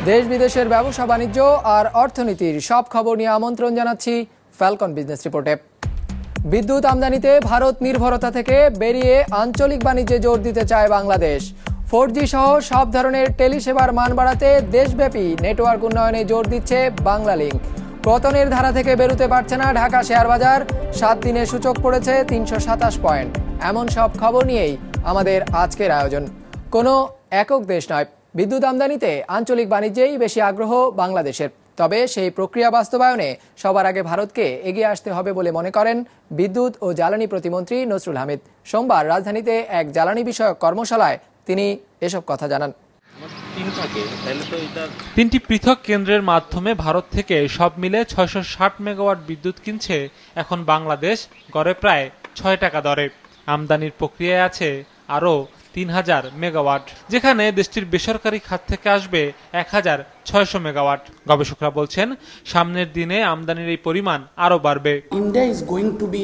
দেশ বিদেশের ব্যবসা বাণিজ্য আর অর্থনীতির সব খবর নিয়ে আমন্ত্রণ জানাচ্ছি ফ্যালকন বিজনেস রিপোর্টে। বিদ্যুৎ আমদানিতে ভারত নির্ভরতা থেকে বেরিয়ে আঞ্চলিক বাণিজ্যে জোর দিতে চায় বাংলাদেশ। 4G সহ সব ধরনের টেলিসেবার মান বাড়াতে দেশব্যাপী নেটওয়ার্ক উন্নয়নে জোর দিচ্ছে বাংলালিংক। পতনের ধারা থেকে বেরোতে পারছে না ঢাকা শেয়ার বাজার, 7 দিনে সূচক পড়েছে 327 পয়েন্ট। এমন সব খবর নিয়েই আমাদের আজকের আয়োজন। কোনো একক দেশ নয়, বিদ্যুৎ আমদানিতে আঞ্চলিক বাণিজ্যেই বেশি আগ্রহ বাংলাদেশের। তবে সেই প্রক্রিয়া বাস্তবায়নে সবার আগে ভারতকে এগিয়ে আসতে হবে বলে মনে করেন বিদ্যুৎ ও জ্বালানি প্রতিমন্ত্রী নসরুল হামিদ। সোমবার রাজধানীতে এক জ্বালানি বিষয়ক কর্মশালায় তিনি এসব কথা জানান। 3টি পৃথক কেন্দ্রের মাধ্যমে ভারত থেকে সব মিলে 660 মেগাওয়াট বিদ্যুৎ কিনছে এখন বাংলাদেশ, গড়ে প্রায় 6 টাকা দরে। আমদানির প্রক্রিয়ায় আছে আরও 3000 মেগাওয়াট, যেখানে দেশটির বেসরকারি খাত থেকে আসবে 1600 মেগাওয়াট। গবেষকরা বলছেন সামনের দিনে আমদানির এই পরিমাণ আরও বাড়বে। India is going to be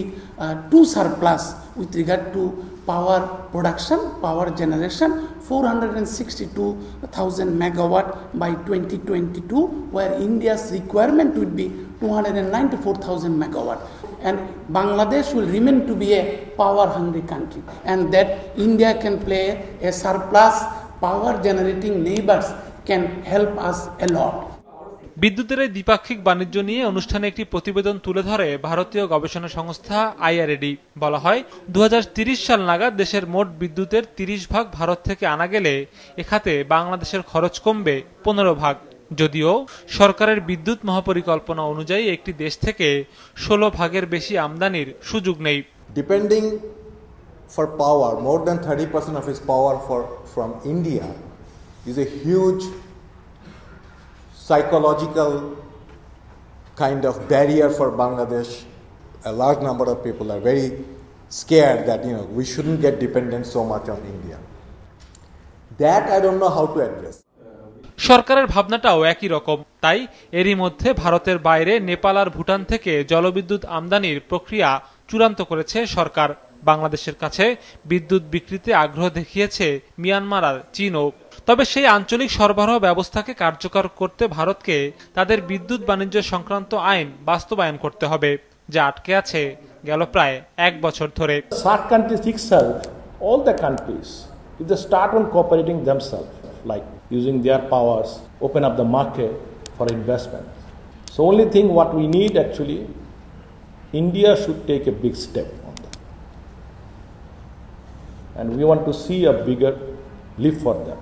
to surplus with regard to power production, power generation, 462,000 megawatt by 2022, where India's requirement would be 294,000 megawatt. And Bangladesh will remain to be a power-hungry country, and that India can play a surplus power-generating neighbors can help us a lot. বিদ্যুতের এই দ্বিপাক্ষিক বাণিজ্য নিয়ে অনুষ্ঠানে একটি প্রতিবেদন তুলে ধরে ভারতীয় গবেষণা সংস্থা IRAD। বলা হয় 2030 সাল নাগাদ দেশের মোট বিদ্যুতের 30% ভারত থেকে আনা গেলে এ খাতে বাংলাদেশের খরচ কমবে 15%। যদিও সরকারের বিদ্যুৎ মহাপরিকল্পনা অনুযায়ী একটি দেশ থেকে 16% বেশি আমদানির সুযোগ নেই। Depending for power, more than 30% of its power from India is a huge psychological kind of barrier for Bangladesh. A large number of people are very scared that we shouldn't get dependent so much on India. That I don't know how to address. সরকারের ভাবনাটাও একই রকম। তাই এরই মধ্যে ভারতের বাইরে নেপাল আর ভুটান থেকে জলবিদ্যুৎ আমদানির প্রক্রিয়া চূড়ান্ত করেছে সরকার। বাংলাদেশের কাছে বিদ্যুৎ বিক্রিতে আগ্রহ দেখিয়েছে মিয়ানমার আর চীনও। তবে সেই আঞ্চলিক সরবরাহ ব্যবস্থাকে কার্যকর করতে ভারতকে তাদের বিদ্যুৎ বাণিজ্য সংক্রান্ত আইন বাস্তবায়ন করতে হবে, যা আটকে আছে গেল প্রায় 1 বছর ধরে। SAARC countries itself, all the countries, if they start on cooperating themselves, like using their powers, open up the market for investment. So only thing what we need actually, India should take a big step on that. And we want to see a bigger leap for them.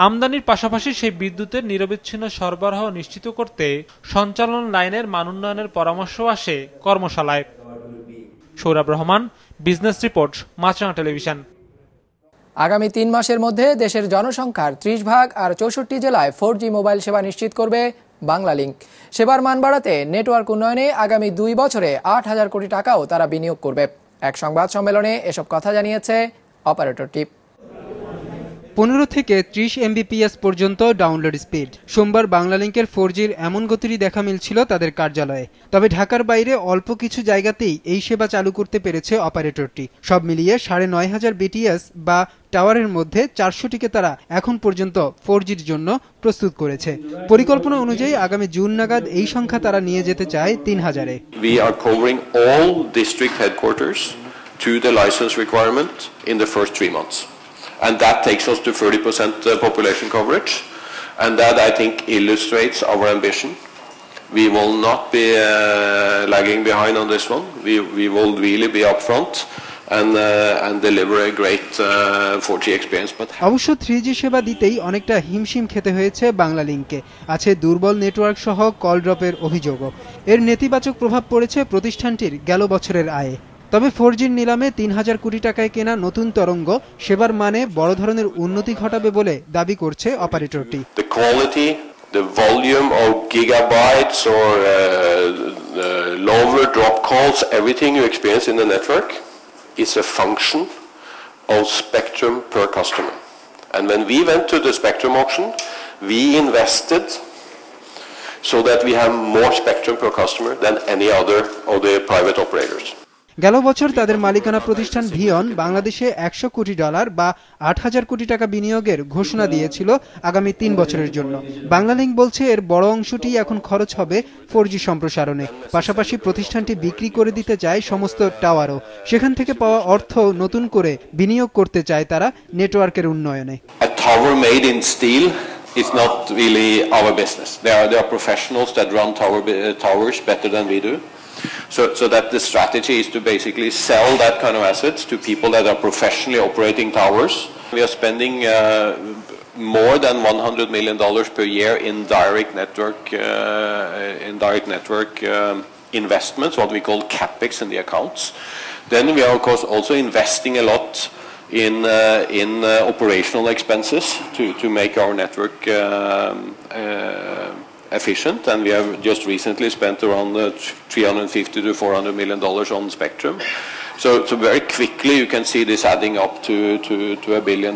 আমদানির পাশাপাশি সেই বিদ্যুতের নিরবিচ্ছিন্ন সরবরাহ নিশ্চিত করতে সঞ্চালন লাইনের মান উন্নয়নের পরামর্শ আসে কর্মশালায়। সৌরভ রহমান, বিজনেস রিপোর্ট, মাছরাঙা টেলিভিশন। আগামী 3 মাসের মধ্যে দেশের জনসংখ্যার 30% আর 64 জেলায় 4G মোবাইল সেবা নিশ্চিত করবে বাংলালিংক। সেবার মান বাড়াতে নেটওয়ার্ক উন্নয়নে আগামী 2 বছরে 8,000 কোটি টাকাও তারা বিনিয়োগ করবে। এক সংবাদ সম্মেলনে এসব কথা জানিয়েছে অপারেটরটি। 15 থেকে 30 Mbps পর্যন্ত ডাউনলোড স্পিড। সোমবার বাংলালিংকের 4Gর এমন গতিরই দেখা মিলছিল তাদের কার্যালয়ে। তবে ঢাকার বাইরে অল্প কিছু জায়গাতেই এই সেবা চালু করতে পেরেছে অপারেটরটি। সব মিলিয়ে 9,500 BTS বা টাওয়ারের মধ্যে 400টিকে তারা এখন পর্যন্ত 4Gর জন্য প্রস্তুত করেছে। পরিকল্পনা অনুযায়ী আগামী জুন নাগাদ এই সংখ্যা তারা নিয়ে যেতে চায় 3,000-এ। We are covering all district headquarters to the license requirement in the first 3 months. And that takes us to 30% population coverage, and that I think illustrates our ambition. We will not be lagging behind on this one. We will really be up front and deliver a great 4G experience. অবশ্য 3G সেবা দিতেই অনেকটা হিমশিম খেতে হয়েছে বাংলালিংকে। আছে দুর্বল network সহ কল ড্রপের অভিযোগও। এর নেতিবাচক প্রভাব পড়েছে প্রতিষ্ঠানটির গেল বছরের আয়ে। তবে 4Gর নিলামে 3,000 কোটি টাকায় কেনা নতুন তরঙ্গ সেবার মানে বড় ধরনের উন্নতি ঘটাবে বলে দাবি করছে অপারেটরটি। The quality, the volume of gigabytes or lower drop calls, everything you experience in the network is a function of spectrum per customer. And when we went to the spectrum auction, we invested so that we have more spectrum per customer than any other of the private operators. গেল বছর তাদের মালিকানা প্রতিষ্ঠান ভিয়ন বাংলাদেশে $100 কোটি বা 8,000 কোটি টাকা বিনিয়োগের ঘোষণা দিয়েছিল আগামী 3 বছরের জন্য। বাংলালিংক বলছে এর বড় অংশটি এখন খরচ হবে 4G সম্প্রসারণে। পাশাপাশি প্রতিষ্ঠানটি বিক্রি করে দিতে চায় সমস্ত টাওয়ারও। সেখান থেকে পাওয়া অর্থ নতুন করে বিনিয়োগ করতে চায় তারা নেটওয়ার্কের উন্নয়নে। It's not really our business. There are professionals that run towers better than we do. So that the strategy is to basically sell that kind of assets to people that are professionally operating towers. We are spending more than $100 million per year in direct network investments, what we call capex in the accounts. Then we are of course also investing a lot in operational expenses to make our network efficient, and we have just recently spent around $350 to $400 million on spectrum. So very quickly you can see this adding up to $1 billion.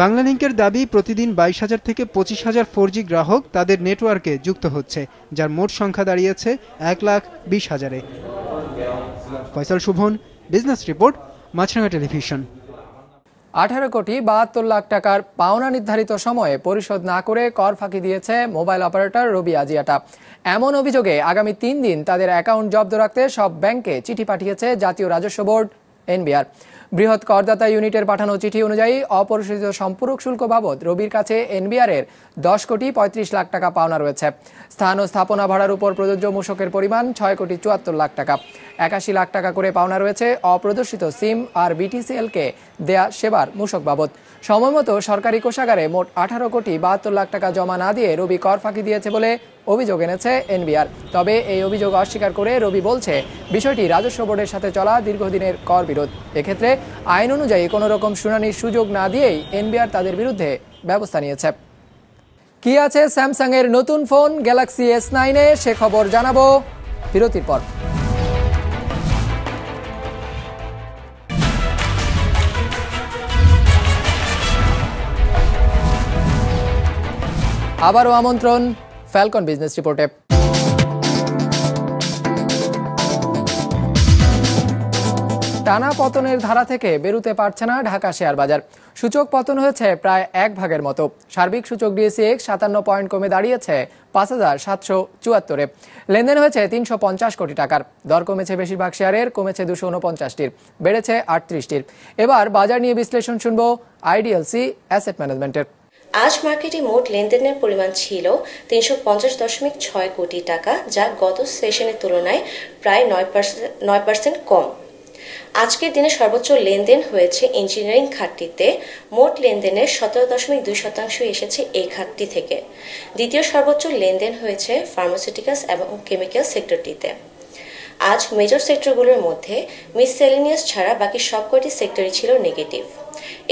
বাংলালিংকের দাবি প্রতিদিন 22,000 থেকে 25,000 4G গ্রাহক তাদের নেটওয়ার্কে যুক্ত হচ্ছে, যার মোট সংখ্যা দাঁড়িয়েছে 1,20,000-এ। ফয়সাল শুভন, বিজনেস রিপোর্ট, মাছরাঙা টেলিভিশন। 18 কোটি 72 লাখ টাকার পাওনা নির্ধারিত সময়ে পরিশোধ না করে কর ফাঁকি দিয়েছে মোবাইল অপারেটর রবি আজিয়াটা। এমন অভিযোগে আগামী 3 দিন তাদের অ্যাকাউন্ট জব্দ রাখতে সব ব্যাংকে চিঠি পাঠিয়েছে জাতীয় রাজস্ব বোর্ড এনবিআর। বৃহৎ করদাতা ইউনিটের পাঠানো চিঠি অনুযায়ী অপরিশোধিত সম্পূরক শুল্ক বাবদ রবির কাছে এনবিআর-এর 10 কোটি 35 লাখ টাকা পাওনা রয়েছে। স্থান ও স্থাপনা ভাড়ার উপর প্রযোজ্য মূসকের পরিমাণ 6 কোটি 74 লাখ টাকা। 81 লাখ টাকা করে পাওনা রয়েছে অপ্রদর্শিত সিম আর বিটিসিএলকে দেয়া সেবার মূসক বাবদ। সময়মতো সরকারি কোষাগারে মোট 18 কোটি 72 লাখ টাকা জমা না দিয়ে রবি কর ফাঁকি দিয়েছে বলে অভিযোগ এনেছে এনবিআর। তবে এই অভিযোগ অস্বীকার করে রবি বলছে বিষয়টি রাজস্ব বোর্ডের সাথে চলা দীর্ঘদিনের কর বিরোধ। এক্ষেত্রে আইন অনুযায়ী কোনো রকম শুনানির সুযোগ না দিয়েই এনবিআর তাদের বিরুদ্ধে ব্যবস্থা নিয়েছে। কি আছে স্যামসাং এর নতুন ফোন গ্যালাক্সি S9-এ সে খবর জানাবো বিরতির পর। আবারও আমন্ত্রণ ফ্যালকন বিজনেস রিপোর্টে। টানা পতনের ধারা থেকে বেরোতে পারছে না ঢাকা শেয়ার বাজার। সূচক পতন হয়েছে প্রায় 1 ভাগের মতো। সার্বিক সূচক DAX 57 পয়েন্ট কমে দাঁড়িয়েছে 5,774-এ। লেনদেন হয়েছে 350 কোটি টাকার। দর কমেছে বেশিরভাগ শেয়ারের, কমেছে 249টির, বেড়েছে 38টির। এবার বাজার নিয়ে বিশ্লেষণ শুনবো IDLC অ্যাসেট ম্যানেজমেন্টের। আজ মার্কেটে মোট লেনদেনের পরিমাণ ছিল 350.6 কোটি টাকা, যা গত সেশনের তুলনায় প্রায় 9% কম। আজকের দিনে সর্বোচ্চ লেনদেন হয়েছে ইঞ্জিনিয়ারিং খাতটিতে। মোট লেনদেনের 17.2% এসেছে এই খাতটি থেকে। দ্বিতীয় সর্বোচ্চ লেনদেন হয়েছে ফার্মাসিউটিক্যালস এবং কেমিক্যাল সেক্টরটিতে। আজ মেজর সেক্টরগুলোর মধ্যে মিসসেলেনিয়াস ছাড়া বাকি সবকটি সেক্টরই ছিল নেগেটিভ।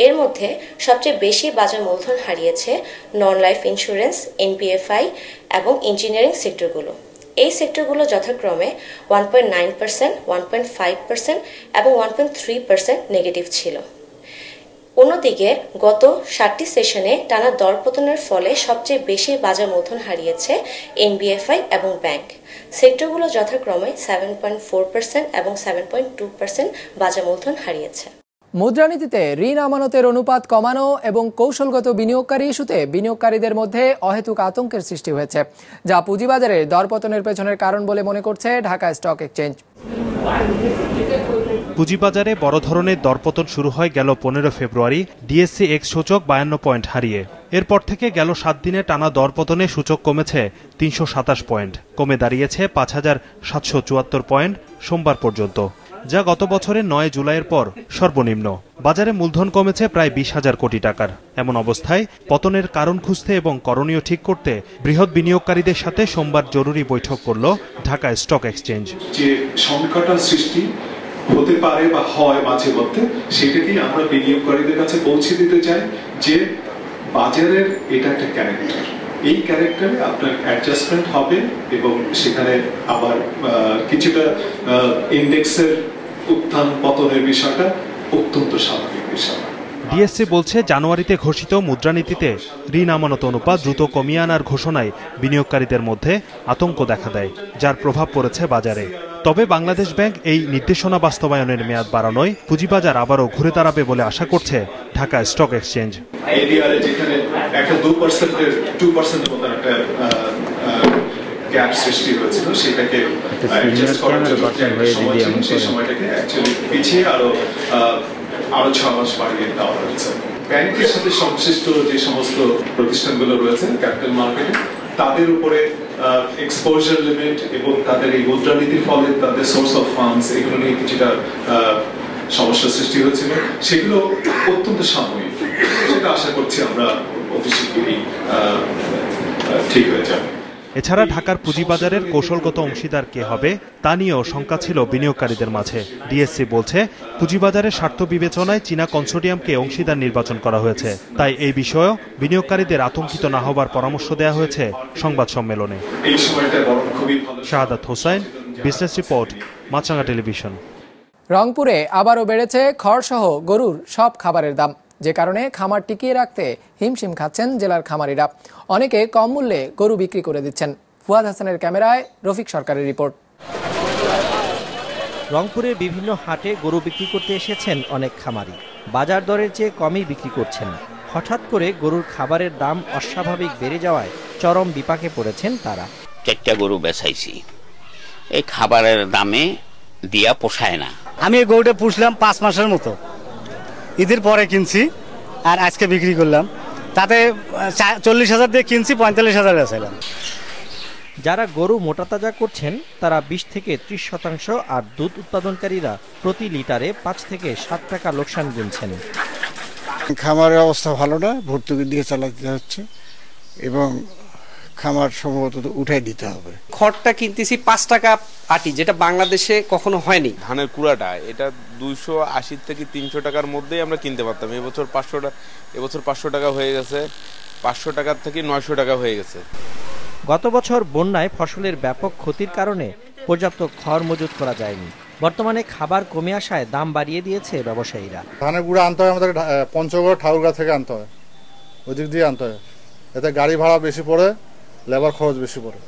এর মধ্যে সবচেয়ে বেশি বাজার মূলধন হারিয়েছে নন লাইফ ইন্স্যুরেন্স, NBFI এবং ইঞ্জিনিয়ারিং সেক্টরগুলো। এই সেক্টরগুলো যথাক্রমে 1.9%, 1.5% এবং 1.3% নেগেটিভ ছিল। অন্যদিকে গত 7টি সেশনে টানা দরপতনের ফলে সবচেয়ে বেশি বাজার মূলধন হারিয়েছে NBFI এবং ব্যাংক। সেক্টরগুলো যথাক্রমে 7.4% এবং 7.2% বাজার মূলধন হারিয়েছে। মুদ্রানীতিতে ঋণ আমানতের অনুপাত কমানো এবং কৌশলগত বিনিয়োগকারী ইস্যুতে বিনিয়োগকারীদের মধ্যে অহেতুক আতঙ্কের সৃষ্টি হয়েছে, যা পুঁজিবাজারের দরপতনের পেছনের কারণ বলে মনে করছে ঢাকা স্টক এক্সচেঞ্জ। পুঁজিবাজারে বড় ধরনের দরপতন শুরু হয় গেল 15 ফেব্রুয়ারি DAX সূচক 52 পয়েন্ট হারিয়ে। এরপর থেকে গেল 7 দিনে টানা দরপতনে সূচক কমেছে 327 পয়েন্ট, কমে দাঁড়িয়েছে 5,774 পয়েন্ট সোমবার পর্যন্ত, যা গত বছরের 9 জুলাইয়ের পর সর্বনিম্ন। বাজারে মূলধন কমেছে প্রায় 20,000 কোটি টাকার। এমন অবস্থায় পতনের কারণ খুঁজতে এবং করণীয় ঠিক করতে বৃহৎ বিনিয়োগকারীদের সাথে সোমবার জরুরি বৈঠক করল ঢাকা স্টক এক্সচেঞ্জ। যে সংকটার সৃষ্টি হতে পারে বা হয় মাঝে মধ্যে, সেটাকে আমরা বিনিয়োগকারীদের কাছে পৌঁছে দিতে চাই যে বাজারের এটা একটা ক্যারেক্টার। এই ক্যারেক্টারে আপনার অ্যাডজাস্টমেন্ট হবে এবং সেখানে আবার কিছুটা ইন্ডেক্সের উত্থান পতনের বিষয়টা অত্যন্ত স্বাভাবিক বিষয়। ডিএসসি বলছে জানুয়ারিতে ঘোষিত মুদ্রানীতিতে ঋণ আমানত অনুপাত দ্রুত কমিয়ে আনার ঘোষণায় বিনিয়োগকারীদের মধ্যে আতঙ্ক দেখা দেয়, যার প্রভাব পড়েছে বাজারে। তবে বাংলাদেশ ব্যাংক এই নির্দেশনা বাস্তবায়নের মেয়াদ বাড়ানোয় পুঁজিবাজার আবারও ঘুরে দাঁড়াবে বলে আশা করছে ঢাকা স্টক এক্সচেঞ্জ। গ্যাপ সৃষ্টি হয়েছিল সেটাকে অ্যাডজাস্ট করার জন্য সেই সময়টাকে অ্যাকচুয়ালি পিছিয়ে আরো 6 মাস বাড়িয়ে দেওয়া হয়েছে। ব্যাংকের সাথে সংশ্লিষ্ট যে সমস্ত প্রতিষ্ঠানগুলো রয়েছে ক্যাপিটাল মার্কেটে তাদের উপরে এক্সপোজার লিমিট এবং তাদের এই মুদ্রানীতির ফলে তাদের সোর্স অফ ফান্ডস এগুলো নিয়ে কিছুটা সমস্যা সৃষ্টি হয়েছিল, সেগুলো অত্যন্ত সাময়িক। সেটা আশা করছি আমরা অতি শীঘ্রই ঠিক হয়ে যাবে। এছাড়া ঢাকার পুঁজিবাজারের কৌশলগত অংশীদার কে হবে তা নিয়েও শঙ্কা ছিল বিনিয়োগকারীদের মাঝে। ডিএসসি বলছে পুঁজিবাজারের স্বার্থ বিবেচনায় চীনা কনসোর্টিয়ামকে অংশীদার নির্বাচন করা হয়েছে, তাই এই বিষয়েও বিনিয়োগকারীদের আতঙ্কিত না হবার পরামর্শ দেওয়া হয়েছে সংবাদ সম্মেলনে। শাহাদাত হোসাইন, বিজনেস রিপোর্ট, মাছরাঙা টেলিভিশন। রংপুরে আবারও বেড়েছে খড়সহ গরুর সব খাবারের দাম, যে কারণে খামার টিকিয়ে রাখতে হিমশিম খাচ্ছেন জেলার খামারিরা। অনেকে কম মূল্যে গরু বিক্রি করে দিচ্ছেন। ফুয়াদ হাসানের ক্যামেরায় রফিক সরকারের রিপোর্ট। রংপুরের বিভিন্ন হাটে গরু বিক্রি করতে এসেছেন অনেক খামারি। বাজার দরের চেয়ে কমই বিক্রি করছেন। হঠাৎ করে গরুর খাবারের দাম অস্বাভাবিক বেড়ে যাওয়ায় চরম বিপাকে পড়েছেন তারা। 4টা গরু বেচাইছি, এই খাবারের দামে দিয়া পোষায় না। আমি এই গরুটা পুষলাম 5 মাসের মতো, ঈদের পরে কিনছি আর আজকে বিক্রি করলাম, তাতে 40,000 দিয়ে কিনছি, 45,000 বেচাইলাম। যারা গরু মোটাতাজা করছেন তারা 20 থেকে 30% আর দুধ উৎপাদনকারীরা প্রতি লিটারে 5 থেকে 7 টাকা লোকসান গুনছেন। খামারের অবস্থা ভালো না, ভর্তুকি দিয়ে চালাতে হচ্ছে এবং খামার সম্ভবত উঠাই দিতে হবে। খড়টা কিনতেছি 5 টাকা আটি, যেটা বাংলাদেশে কখনো হয়নি। ধানের কুড়াটা এটা 280 থেকে 300 টাকার মধ্যেই আমরা কিনতে পারতাম। এবছর 500 টাকা হয়ে গেছে, 500 টাকা থেকে 900 টাকা হয়ে গেছে। গত বছর বন্যায় ফসলের ব্যাপক ক্ষতির কারণে পর্যাপ্ত খড় মজুত করা যায়নি। বর্তমানে খাবার কমে আসায় দাম বাড়িয়ে দিয়েছে ব্যবসায়ীরা। ধানের গুঁড়া আনতে হয় আমাদের পঞ্চগড় ঠাকুরগাঁ থেকে আনতে হয়, ওদিক দিয়ে আনতে হয়। এতে গাড়ি ভাড়া বেশি পড়ে, লেবার খরচ বেশি পড়ে।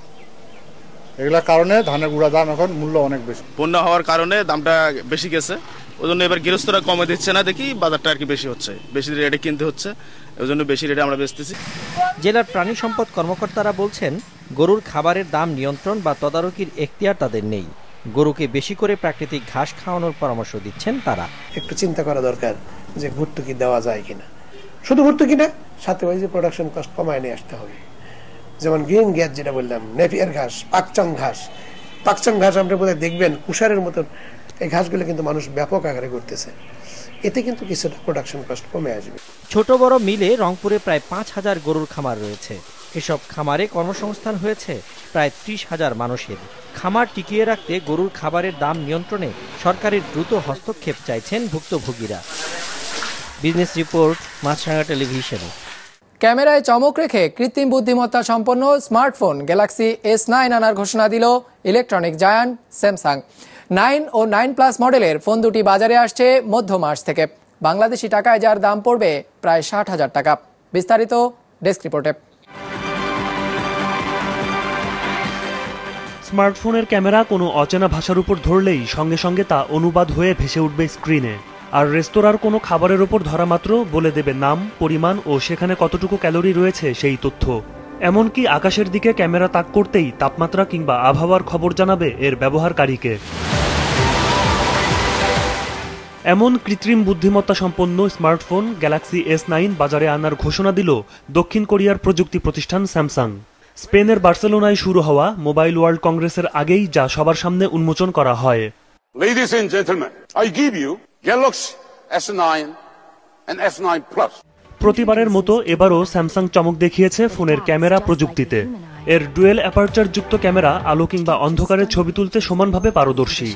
এগুলোর কারণে ধানের গুঁড়া দাম এখন মূল্য অনেক বেশি। বন্যা হওয়ার কারণে দামটা বেশি গেছে, ওই জন্য এবার গৃহস্থরা কমে দিচ্ছে না, দেখি বাজারটা আর কি বেশি হচ্ছে, বেশি রেটে কিনতে হচ্ছে, ওই জন্য বেশি রেটে আমরা বেচতেছি। জেলার প্রাণী সম্পদ কর্মকর্তারা বলছেন গরুর খাবারের দাম নিয়ন্ত্রণ বা তদারকির এখতিয়ার তাদের নেই। গরুকে বেশি করে প্রাকৃতিক ঘাস খাওয়ানোর পরামর্শ দিচ্ছেন তারা। একটু চিন্তা করা দরকার যে ভর্তুকি দেওয়া যায় কিনা, শুধু ভর্তুকি না, সাথে ওই যে প্রোডাকশন কস্ট কমায় নিয়ে আসতে হবে। যেমন গ্রিন গ্যাস যেটা বললাম, নেপিয়ার ঘাস, পাকচং ঘাস আমরা বোধহয় দেখবেন কুষারের মতন এই ঘাসগুলো কিন্তু মানুষ ব্যাপক আকারে করতেছে, এতে কিন্তু কিছুটা প্রোডাকশন কস্ট কমে আসবে। ছোট বড় মিলে রংপুরে প্রায় 5,000 গরুর খামার রয়েছে। এসব খামারে কর্মসংস্থান হয়েছে প্রায় 30,000 মানুষের। খামার টিকিয়ে রাখতে গরুর খাবারের দাম নিয়ন্ত্রণে সরকারের দ্রুত হস্তক্ষেপ চাইছেন ভুক্তভোগীরা। বিজনেস রিপোর্ট, মাছরাঙা টেলিভিশন। ক্যামেরায় চমক রেখে কৃত্রিম বুদ্ধিমত্তা সম্পন্ন স্মার্টফোন গ্যালাক্সি S9 আনার ঘোষণা দিল ইলেকট্রনিক জায়ান্ট স্যামসাং। 9 ও 9+ মডেলের ফোন দুটি বাজারে আসছে মধ্য মার্চ থেকে। বাংলাদেশি টাকায় যার দাম পড়বে প্রায় 60,000 টাকা। বিস্তারিত ডেস্ক রিপোর্টে। স্মার্টফোনের ক্যামেরা কোনো অচেনা ভাষার উপর ধরলেই সঙ্গে সঙ্গে তা অনুবাদ হয়ে ভেসে উঠবে স্ক্রিনে। আর রেস্তোরাঁর কোনো খাবারের ওপর ধরা মাত্র বলে দেবে নাম, পরিমাণ ও সেখানে কতটুকু ক্যালোরি রয়েছে সেই তথ্য। এমনকি আকাশের দিকে ক্যামেরা তাক করতেই তাপমাত্রা কিংবা আবহাওয়ার খবর জানাবে এর ব্যবহারকারীকে। এমন কৃত্রিম বুদ্ধিমত্তা সম্পন্ন স্মার্টফোন গ্যালাক্সি S9 বাজারে আনার ঘোষণা দিল দক্ষিণ কোরিয়ার প্রযুক্তি প্রতিষ্ঠান স্যামসাং। স্পেনের বার্সেলোনায় শুরু হওয়া মোবাইল ওয়ার্ল্ড কংগ্রেসের আগেই যা সবার সামনে উন্মোচন করা হয়। Ladies and gentlemen, I give you Galaxy S9 and S9 Plus. প্রতিবারের মতো এবারও স্যামসাং চমক দেখিয়েছে ফোনের ক্যামেরা প্রযুক্তিতে। এর ডুয়েল অ্যাপারচার যুক্ত ক্যামেরা আলো কিংবা অন্ধকারে ছবি তুলতে সমানভাবে পারদর্শী।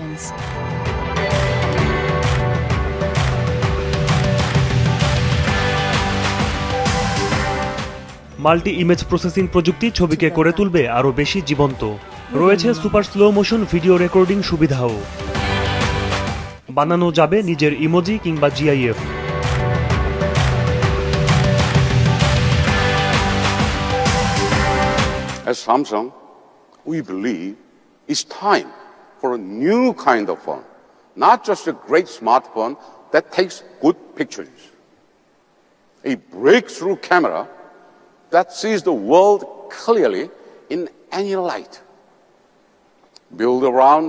মাল্টি ইমেজ প্রসেসিং প্রযুক্তি ছবিকে করে তুলবে আরও বেশি জীবন্ত। রয়েছে super slow motion video recording সুবিধাও। বানানো যাবে নিজের ইমোজি কিংবা GIF। As Samsung, we believe it's time for a new kind of phone, not just a great smartphone that takes good pictures. A breakthrough camera that sees the world clearly in any light. Build around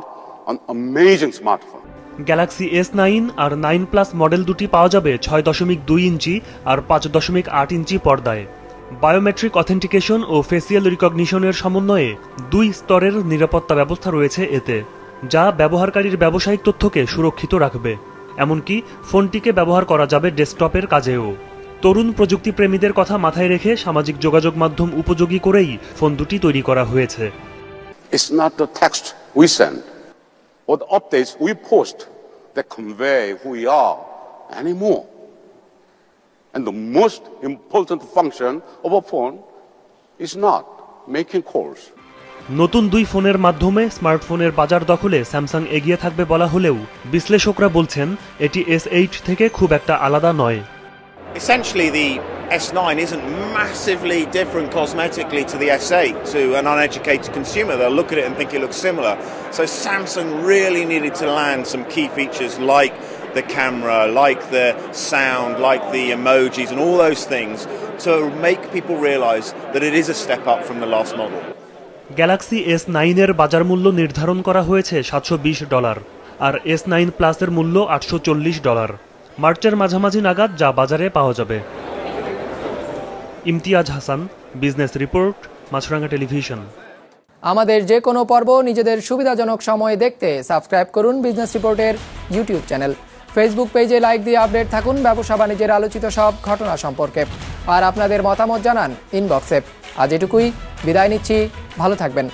an amazing smartphone. Galaxy S9 আর 9 plus model দুটি পাওয়া যাবে 6.2 inch আর 5.8 inch পর্দায়। Biometric authentication ও facial রিকগনিশনের সমন্বয়ে 2 স্তরের নিরাপত্তা ব্যবস্থা রয়েছে এতে, যা ব্যবহারকারীর ব্যবসায়িক তথ্যকে সুরক্ষিত রাখবে। এমনকি ফোনটিকে ব্যবহার করা যাবে ডেস্কটপের কাজেও। তরুণ প্রযুক্তিপ্রেমীদের কথা মাথায় রেখে সামাজিক যোগাযোগ মাধ্যম উপযোগী করেই ফোন দুটি তৈরি করা হয়েছে। It's not the text we send or the updates we post that convey who we are anymore. And the most important function of a phone is not making calls. নতুন 2 ফোনের মাধ্যমে স্মার্টফোনের বাজার দখলে স্যামসাং এগিয়ে থাকবে বলা হলেও বিশ্লেষকরা বলছেন এটি S8 থেকে খুব একটা আলাদা নয়। Essentially, the S9 isn't massively different cosmetically to the S8. To an uneducated consumer, they'll look at it and think it looks similar. So Samsung really needed to land some key features like the camera, like the sound, like the emojis and all those things to make people realize that it is a step up from the last model. Galaxy S9 এর বাজার মূল্য নির্ধারণ করা হয়েছে $720 আর S9 প্লাসের মূল্য $840। মার্চের মাঝামাঝি নাগাদ যা বাজারে পাওয়া যাবে। ইমতিয়াজ হাসান, বিজনেস রিপোর্ট, মাছরাঙ্গা টেলিভিশন। আমাদের যে কোনো পর্ব নিজেদের সুবিধাজনক সময়ে দেখতে সাবস্ক্রাইব করুন বিজনেস রিপোর্টের ইউটিউব চ্যানেল। ফেসবুক পেজে লাইক দিয়ে আপডেট থাকুন ব্যবসা বাণিজ্যের আলোচিত সব ঘটনা সম্পর্কে। আর আপনাদের মতামত জানান ইনবক্সে। আজ এটুকুই, বিদায় নিচ্ছি, ভালো থাকবেন।